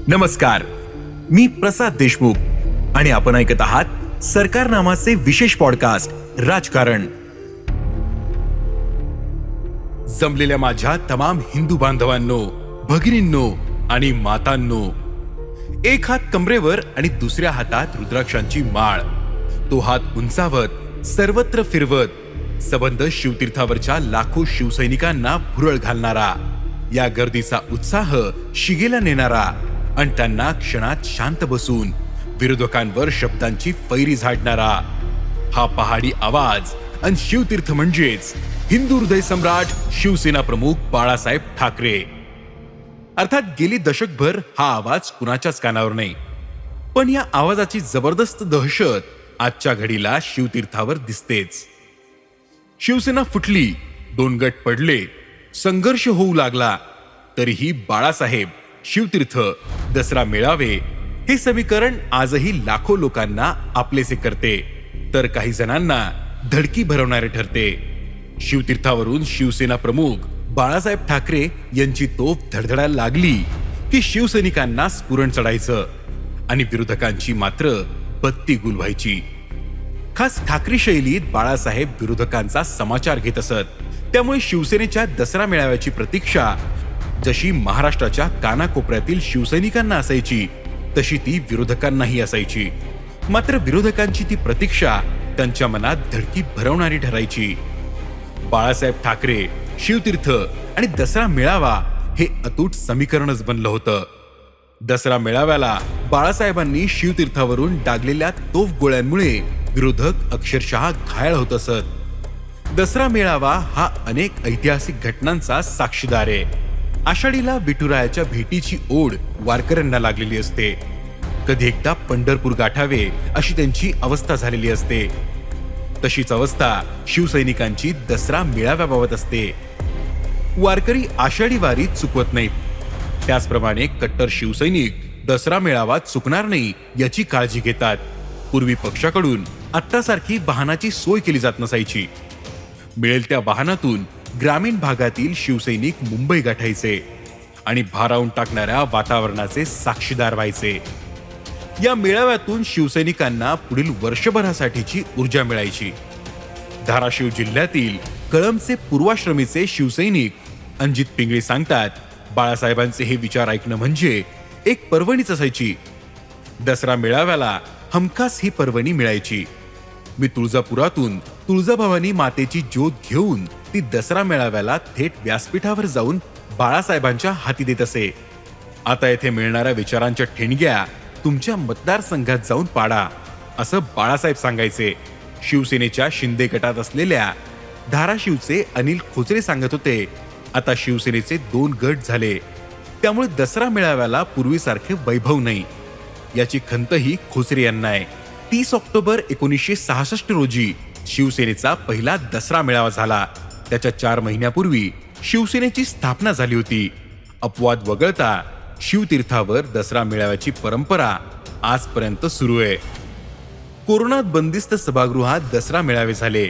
नमस्कार, मी प्रसाद देशमुख आणि आपण ऐकत आहात सरकार नामाचे विशेष पॉडकास्ट राजकारण. जमलेल्या माझ्या तमाम हिंदू बांधवांनो, भगिनींनो आणि मातांनो, एक हात कमरेवर आणि दुसऱ्या हातात रुद्राक्षांची माळ, तो हात उंचावत सर्वत्र फिरवत सबंध शिवतीर्थावरच्या लाखो शिवसैनिकांना भुरळ घालणारा, या गर्दीचा उत्साह शिगेला नेणारा आणि त्यांना क्षणात शांत बसून विरोधकांवर शब्दांची फैरी झाडणारा हा पहाडी आवाज आणि शिवतीर्थ म्हणजेच हिंदू हृदय सम्राट शिवसेना प्रमुख बाळासाहेब ठाकरे. अर्थात गेली दशकभर हा आवाज कुणाच्याच कानावर नाही, पण या आवाजाची जबरदस्त दहशत आजच्या घडीला शिवतीर्थावर दिसतेच. शिवसेना फुटली, 2 गट पडले, संघर्ष होऊ लागला, तरीही बाळासाहेब, शिवतीर्थ, दसरा मेळावे हे समीकरण आजही लाखो लोकांना आपलेसे करते, तर काही जणांना धडकी भरवणारे ठरते. शिवतीर्थावरून शिवसेना प्रमुख बाळासाहेब ठाकरे यांची तोफ धडधडायला लागली की शिवसैनिकांना स्फुरण चढायचं आणि विरोधकांची मात्र बत्ती गुल व्हायची. खास ठाकरे शैलीत बाळासाहेब विरोधकांचा समाचार घेत असत, त्यामुळे शिवसेनेच्या दसरा मेळाव्याची प्रतीक्षा जशी महाराष्ट्राच्या कानाकोपऱ्यातील शिवसैनिकांना असायची, तशी ती विरोधकांनाही असायची. मात्र विरोधकांची ती प्रतीक्षा त्यांच्या मनात धडकी भरवणारी ठरायची. बाळासाहेब ठाकरे, शिवतीर्थ आणि दसरा मेळावा हे अतूट समीकरणच बनलं होतं. दसरा मेळाव्याला बाळासाहेबांनी शिवतीर्थावरून डागलेल्या तोफ गोळ्यांमुळे विरोधक अक्षरशः घायल होत असत. दसरा मेळावा हा अनेक ऐतिहासिक घटनांचा साक्षीदार आहे. आषाढीला विठुरायाच्या भेटीची ओढ वारकऱ्यांना लागलेली असते. कधी एकदा पंढरपूर गाठावे अशी त्यांची अवस्था झालेली असते. तशीच अवस्था शिवसैनिकांची दसरा मेळाव्याबाबत असते. वारकरी आषाढी वारी चुकवत नाहीत, त्याचप्रमाणे कट्टर शिवसैनिक दसरा मेळावा चुकणार नाही याची काळजी घेतात. पूर्वी पक्षाकडून आत्तासारखी वाहनाची सोय केली जात नसायची. मिळेल त्या वाहनातून ग्रामीण भागातील शिवसैनिक मुंबई गाठायचे आणि भारावून टाकणाऱ्या वातावरणाचे साक्षीदार व्हायचे. या मेळाव्यातून शिवसैनिकांना पुढील वर्षभरासाठीची ऊर्जा मिळायची. धाराशिव जिल्ह्यातील कळंबचे पूर्वाश्रमीचे शिवसैनिक अंजित पिंगळे सांगतात, बाळासाहेबांचे हे विचार ऐकणं म्हणजे एक पर्वणीच असायची. दसरा मेळाव्याला हमखास ही पर्वणी मिळायची. मी तुळजापुरातून तुळजाभवानी मातेची ज्योत घेऊन ती दसरा मेळाव्याला थेट व्यासपीठावर जाऊन बाळासाहेबांच्या हाती देत असे. आता येथे मिळणाऱ्या विचारांच्या ठिणग्या तुमच्या मतदारसंघात जाऊन पाडा, असं बाळासाहेब सांगायचे. शिवसेनेच्या शिंदे गटात असलेल्या धाराशिवचे अनिल खोचरे सांगत होते, आता शिवसेनेचे 2 गट झाले, त्यामुळे दसरा मेळाव्याला पूर्वीसारखे वैभव नाही. याची खंतही खोचरे यांना आहे. 30 ऑक्टोबर 1966 रोजी शिवसेनेचा पहिला दसरा मेळावा झाला. त्याच्या 4 महिन्यापूर्वी शिवसेनेची स्थापना झाली होती. अपवाद वगळता शिवतीर्थावर दसरा मेळाव्याची परंपरा आजपर्यंत सुरू आहे. कोरोनात बंदिस्त सभागृहात दसरा मेळावे झाले.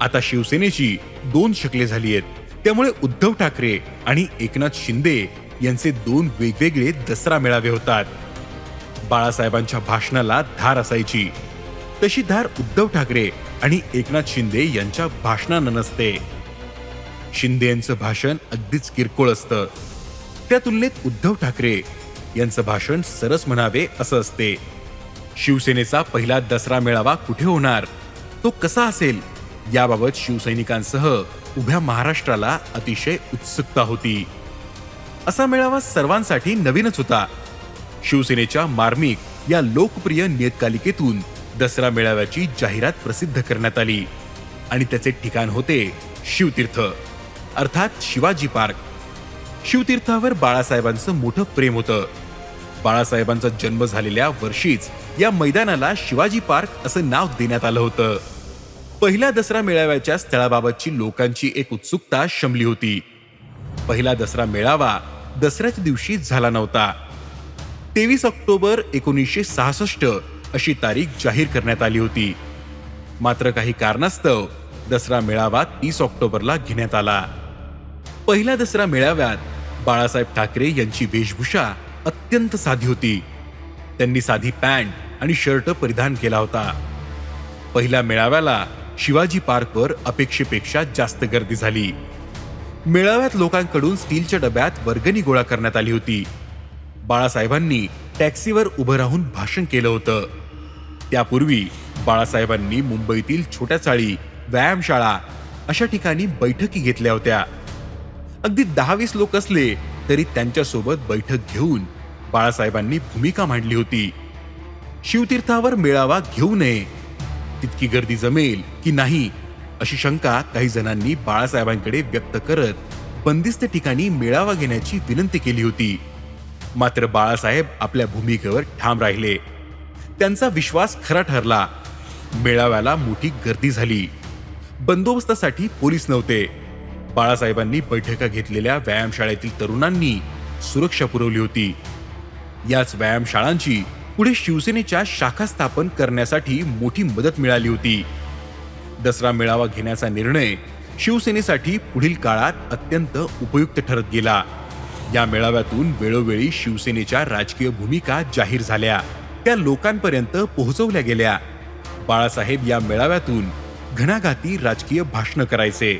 आता शिवसेनेची 2 शकले झाली आहेत, त्यामुळे उद्धव ठाकरे आणि एकनाथ शिंदे यांचे 2 वेगवेगळे दसरा मेळावे होतात. बाळासाहेबांच्या भाषणाला धार असायची, तशी धार उद्धव ठाकरे आणि एकनाथ शिंदे यांच्या भाषणांना नसते. शिंदे यांचं भाषण अगदीच किरकोळ असतं, त्या तुलनेत उद्धव ठाकरे यांचं भाषण सरस म्हणावे असं असते. शिवसेनेचा पहिला दसरा मेळावा कुठे होणार, तो कसा असेल, याबाबत शिवसैनिकांसह उभ्या महाराष्ट्राला अतिशय उत्सुकता होती. असा मेळावा सर्वांसाठी नवीनच होता. शिवसेनेच्या मार्मिक या लोकप्रिय नियतकालिकेतून दसरा मेळाव्याची जाहिरात प्रसिद्ध करण्यात आली आणि त्याचे ठिकाण होते शिवतीर्थ, अर्थात शिवाजी पार्क. शिवतीर्थावर बाळासाहेबांचं मोठं प्रेम होतं. बाळासाहेबांचा जन्म झालेल्या वर्षीच या मैदानाला शिवाजी पार्क असं नाव देण्यात आलं होतं. पहिल्या दसरा मेळाव्याच्या स्थळाबाबतची लोकांची एक उत्सुकता शमली होती. पहिला दसरा मेळावा दसऱ्याच्या दिवशी झाला नव्हता. 23 ऑक्टोबर 1966 अशी तारीख जाहीर करण्यात आली होती. मात्र काही कारणास्तव दसरा मेळावा 30 ऑक्टोबरला घेण्यात आला. पहिल्या दसरा मेळाव्यात बाळासाहेब ठाकरे यांची वेशभूषा अत्यंत साधी होती. त्यांनी साधी पॅन्ट आणि शर्ट परिधान केला होता. पहिल्या मेळाव्याला शिवाजी पार्कवर अपेक्षेपेक्षा जास्त गर्दी झाली. मेळाव्यात लोकांकडून स्टीलच्या डब्यात वर्गणी गोळा करण्यात आली होती. बाळासाहेबांनी टॅक्सीवर उभं राहून भाषण केलं होतं. त्यापूर्वी बाळासाहेबांनी मुंबईतील छोट्या चाळी, व्यायामशाळा अशा ठिकाणी बैठकी घेतल्या होत्या. अगदी 10-20 लोक असले तरी त्यांच्यासोबत बैठक घेऊन बाळासाहेबांनी भूमिका मांडली होती. शिवतीर्थावर मेळावा घेऊ नये, तितकी गर्दी जमेल की नाही अशी शंका काही जणांनी बाळासाहेबांकडे व्यक्त करत बंदिस्त ठिकाणी मेळावा घेण्याची विनंती केली होती. मात्र बाळासाहेब आपल्या भूमिकेवर ठाम राहिले. त्यांचा विश्वास खरा ठरला. मेळाव्याला मोठी गर्दी झाली. बंदोबस्तासाठी पोलीस नव्हते. बाळासाहेबांनी बैठका घेतलेल्या व्यायामशाळेतील तरुणांनी सुरक्षा पुरवली होती. याच व्यायामशाळांची पुढे शिवसेनेच्या शाखा स्थापन करण्यासाठी मोठी मदत मिळाली होती. दसरा मेळावा घेण्याचा निर्णय शिवसेनेसाठी पुढील काळात अत्यंत उपयुक्त ठरत गेला. या मेळाव्यातून वेळोवेळी शिवसेनेच्या राजकीय भूमिका जाहीर झाल्या, त्या लोकांपर्यंत पोहोचवल्या गेल्या. बाळासाहेब या मेळाव्यातून घणाघाती राजकीय भाषणं करायचे.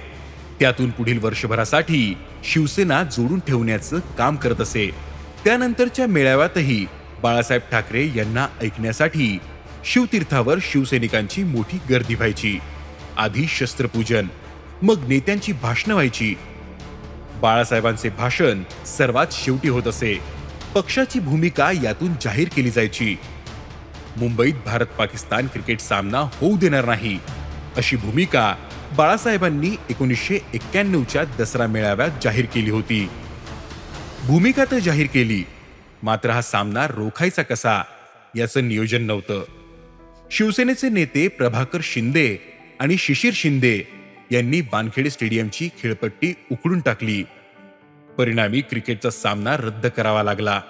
त्यातून पुढील वर्षभरासाठी शिवसेना जोडून ठेवण्याचं काम करत असे. त्यानंतरच्या मेळाव्यातही बाळासाहेब ठाकरे यांना ऐकण्यासाठी शिवतीर्थावर शिवसैनिकांची मोठी गर्दी व्हायची. आधी शस्त्रपूजन, मग नेत्यांची भाषणं व्हायची. बाळासाहेबांचे भाषण सर्वात शेवटी होत असे. पक्षाची भूमिका यातून जाहीर केली जायची. मुंबईत भारत-पाकिस्तान क्रिकेट सामना होऊ देणार नाही अशी भूमिका बाळासाहेबांनी 1991च्या दसरा मेळाव्यात जाहीर केली होती. भूमिका तर जाहीर केली, मात्र हा सामना रोखायचा कसा याचं नियोजन नव्हतं. शिवसेनेचे नेते प्रभाकर शिंदे आणि शिशिर शिंदे यांनी वानखेडे स्टेडियमची खेळपट्टी उखडून टाकली. परिणामी क्रिकेटचा सामना रद्द करावा लागला.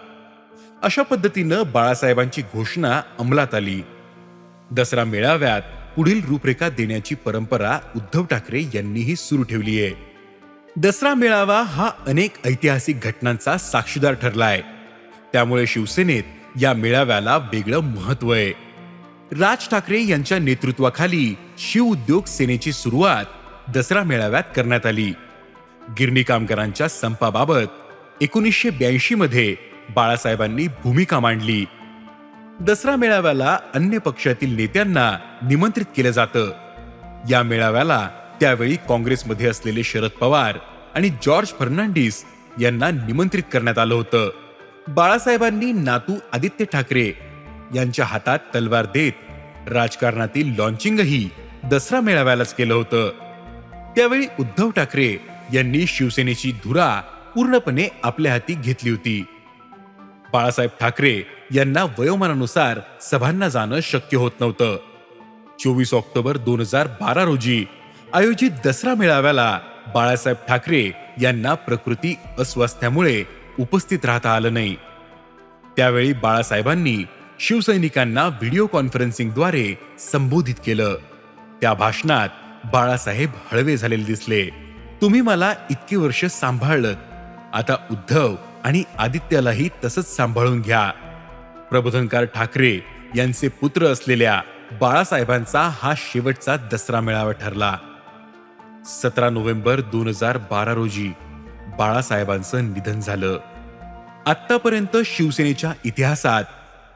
अशा पद्धतीनं बाळासाहेबांची घोषणा अंमलात आली. दसरा मेळाव्यात पुढील रूपरेखा देण्याची परंपरा उद्धव ठाकरे यांनीही सुरू ठेवली आहे. दसरा मेळावा हा अनेक ऐतिहासिक घटनांचा साक्षीदार ठरलाय. त्यामुळे शिवसेनेत या मेळाव्याला वेगळं महत्व आहे. राज ठाकरे यांच्या नेतृत्वाखाली शिव उद्योग सेनेची सुरुवात दसरा मेळाव्यात करण्यात आली. गिरणी कामगारांच्या संपाबाबत 1982 मध्ये बाळासाहेबांनी भूमिका मांडली. दसरा मेळाव्याला अन्य पक्षातील नेत्यांना निमंत्रित केलं जातं. या मेळाव्याला त्यावेळी काँग्रेसमध्ये असलेले शरद पवार आणि जॉर्ज फर्नांडिस यांना निमंत्रित करण्यात आलं होतं. बाळासाहेबांनी नातू आदित्य ठाकरे यांच्या हातात तलवार देत राजकारणातील लॉन्चिंगही दसरा मेळाव्यालाच केलं होतं. त्यावेळी उद्धव ठाकरे यांनी शिवसेनेची धुरा पूर्णपणे आपल्या हाती घेतली होती. बाळासाहेब ठाकरे यांना वयोमानानुसार सभांना जाणं शक्य होत नव्हतं. 24 ऑक्टोबर 2012 रोजी आयोजित दसरा मेळाव्याला बाळासाहेब ठाकरे यांना प्रकृती अस्वास्थ्यामुळे उपस्थित राहता आलं नाही. त्यावेळी बाळासाहेबांनी शिवसैनिकांना व्हिडिओ कॉन्फरन्सिंगद्वारे संबोधित केलं. त्या भाषणात बाळासाहेब हळवे झालेले दिसले. तुम्ही मला इतकी वर्ष सांभाळलं, आता उद्धव आणि आदित्यालाही तसंच सांभाळून घ्या. प्रबोधनकार ठाकरे यांचे पुत्र असलेल्या बाळासाहेबांचा हा शेवटचा दसरा मेळावा ठरला. 17 नोव्हेंबर 2012 रोजी बाळासाहेबांचं निधन झालं. आतापर्यंत शिवसेनेच्या इतिहासात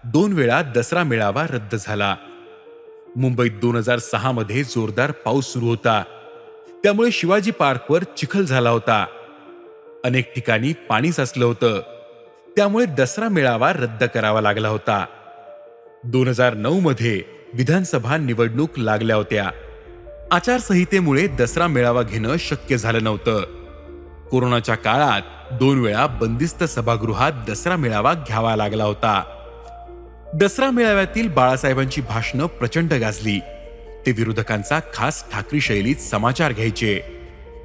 2 वेळा दसरा मेळावा रद्द झाला. मुंबईत 2006 मध्ये जोरदार पाऊस सुरू होता, त्यामुळे शिवाजी पार्कवर चिखल झाला होता. अनेक ठिकाणी पाणी साचलं होतं, त्यामुळे दसरा मेळावा रद्द करावा लागला होता. 2009 मध्ये विधानसभा निवडणूक लागल्या होत्या. आचारसंहितेमुळे दसरा मेळावा घेणं शक्य झालं नव्हतं. कोरोनाच्या काळात 2 वेळा बंदिस्त सभागृहात दसरा मेळावा घ्यावा लागला होता. दसरा मेळाव्यातील बाळासाहेबांची भाषणं प्रचंड गाजली. ते विरोधकांचा खास ठाकरी शैलीत समाचार घ्यायचे.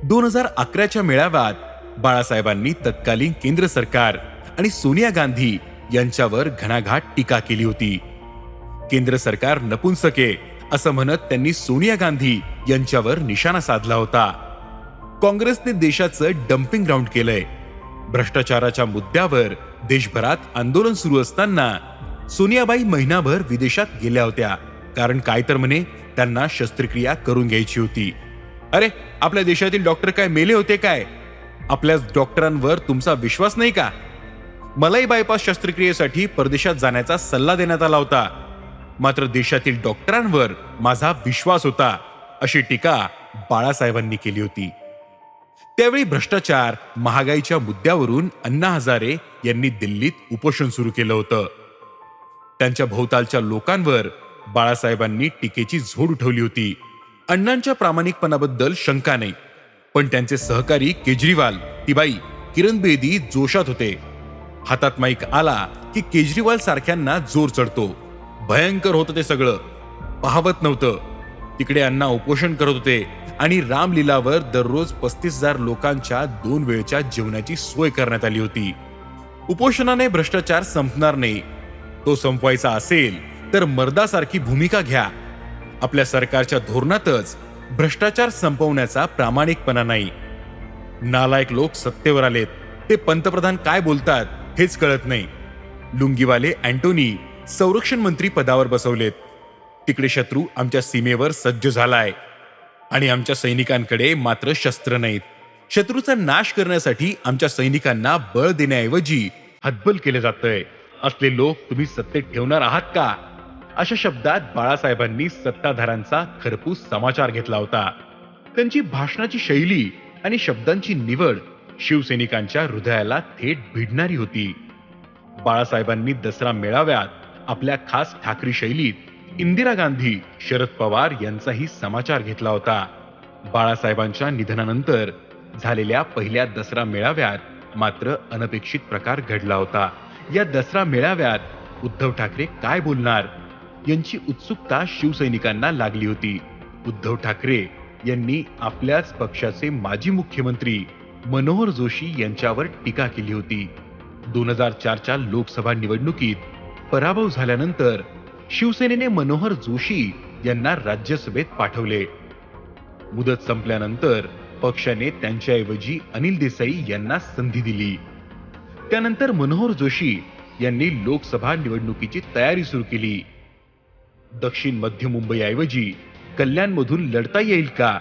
2011च्या मेळाव्यात बाळासाहेबांनी तत्कालीन केंद्र सरकार आणि सोनिया गांधी यांच्यावर घणाघात टीका केली होती. केंद्र सरकार नपुंसके असं म्हणत त्यांनी सोनिया गांधी यांच्यावर निशाणा साधला होता. काँग्रेसने देशाचं डम्पिंग ग्राउंड केलंय. भ्रष्टाचाराच्या मुद्द्यावर देशभरात आंदोलन सुरू असताना सोनियाबाई महिनाभर विदेशात गेल्या होत्या. कारण काय तर म्हणे त्यांना शस्त्रक्रिया करून घ्यायची होती. अरे, आपल्या देशातील डॉक्टर काय मेले होते काय? आपल्या डॉक्टरांवर तुमचा विश्वास नाही का? मलाही बायपास शस्त्रक्रियेसाठी परदेशात जाण्याचा सल्ला देण्यात आला होता, मात्र देशातील डॉक्टरांवर माझा विश्वास होता, अशी टीका बाळासाहेबांनी केली होती. त्यावेळी भ्रष्टाचार, महागाईच्या मुद्द्यावरून अण्णा हजारे यांनी दिल्लीत उपोषण सुरू केलं होतं. त्यांच्या भोवतालच्या लोकांवर बाळासाहेबांनी टीकेची झोड उठवली होती. अण्णांच्या प्रामाणिकपणाबद्दल शंका नाही, पण त्यांचे सहकारी केजरीवाल, तिबाई, किरण बेदी जोशात होते. हातात माईक आला की केजरीवाल सारख्यांना जोर चढतो. भयंकर होतं ते सगळं, पाहवत नव्हतं. तिकडे अण्णा उपोषण करत होते आणि रामलीलावर दररोज 35,000 लोकांच्या 2 वेळच्या जेवणाची सोय करण्यात आली होती. उपोषणाने भ्रष्टाचार संपणार नाही. तो संपवायचा असेल तर मर्दासारखी भूमिका घ्या. आपल्या सरकारच्या धोरणातच भ्रष्टाचार संपवण्याचा प्रामाणिकपणा नाही. नालायक लोक सत्तेवर आलेत, ते पंतप्रधान काय बोलतात हेच कळत नाही. लुंगीवाले अँटोनी संरक्षण मंत्री पदावर बसवलेत. तिकडे शत्रू आमच्या सीमेवर सज्ज झालाय आणि आमच्या सैनिकांकडे मात्र शस्त्र नाहीत. शत्रूचा नाश करण्यासाठी आमच्या सैनिकांना बळ देण्याऐवजी हतबल केलं जातंय. असले लोक तुम्ही सत्तेत ठेवणार आहात का? अशा शब्दात बाळासाहेबांनी सत्ताधाऱ्यांचा खरपूस समाचार घेतला होता. त्यांची भाषणाची शैली आणि शब्दांची निवड शिवसैनिकांच्या हृदयाला थेट भिडणारी होती. बाळासाहेबांनी दसरा मेळाव्यात आपल्या खास ठाकरी शैलीत इंदिरा गांधी, शरद पवार यांचाही समाचार घेतला होता. बाळासाहेबांच्या निधनानंतर झालेल्या पहिल्या दसरा मेळाव्यात मात्र अनपेक्षित प्रकार घडला होता. या दसरा मेळाव्यात उद्धव ठाकरे काय बोलणार यांची उत्सुकता शिवसैनिकांना लागली होती. उद्धव ठाकरे यांनी आपल्याच पक्षाचे माजी मुख्यमंत्री मनोहर जोशी यांच्यावर टीका केली होती. 2004च्या लोकसभा निवडणुकीत पराभव झाल्यानंतर शिवसेनेने मनोहर जोशी यांना राज्यसभेत पाठवले. मुदत संपल्यानंतर पक्षाने त्यांच्याऐवजी अनिल देसाई यांना संधी दिली. त्यानंतर मनोहर जोशी यांनी लोकसभा निवडणुकीची तयारी सुरू केली. दक्षिण मध्य मुंबईऐवजी कल्याणमधून लढता येईल का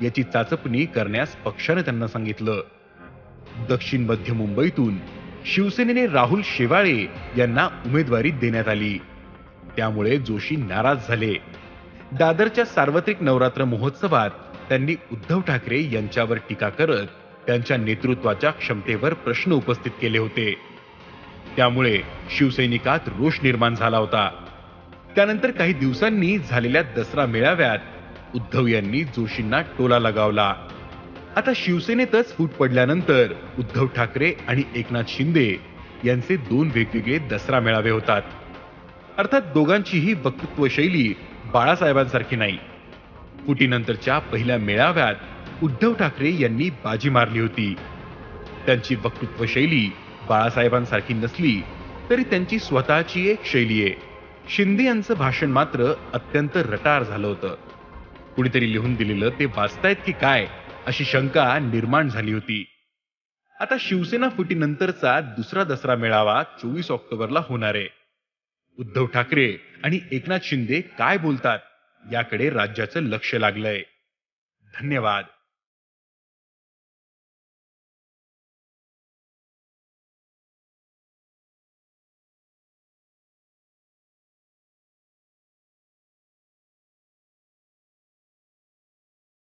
याची चाचपणी करण्यास पक्षाने त्यांना सांगितलं. दक्षिण मध्य मुंबईतून शिवसेनेने राहुल शेवाळे यांना उमेदवारी देण्यात आली. त्यामुळे जोशी नाराज झाले. दादरच्या सार्वत्रिक नवरात्र महोत्सवात त्यांनी उद्धव ठाकरे यांच्यावर टीका करत त्यांच्या नेतृत्वाच्या क्षमतेवर प्रश्न उपस्थित केले होते. त्यामुळे शिवसैनिकात रोष निर्माण झाला होता. त्यानंतर काही दिवसांनी झालेल्या दसरा मेळाव्यात उद्धव यांनी जोशींना टोला लगावला. आता शिवसेनेतच फूट पडल्यानंतर उद्धव ठाकरे आणि एकनाथ शिंदे यांचे 2 वेगवेगळे दसरा मेळावे होतात. अर्थात दोघांचीही वक्तृत्व शैली बाळासाहेबांसारखी नाही. फुटीनंतरच्या पहिल्या मेळाव्यात उद्धव ठाकरे यांनी बाजी मारली होती. त्यांची वक्तृत्व शैली बाळासाहेबांसारखी नसली तरी त्यांची स्वतःची एक शैली आहे. शिंदे यांचं भाषण मात्र अत्यंत रटाळ झालं होतं. कुणीतरी लिहून दिलेलं ते वाचतायत की काय अशी शंका निर्माण झाली होती. आता शिवसेना फुटीनंतरचा दुसरा दसरा मेळावा 24 ऑक्टोबरला होणार आहे. उद्धव ठाकरे आणि एकनाथ शिंदे काय बोलतात याकडे राज्याचं लक्ष लागलंय. धन्यवाद.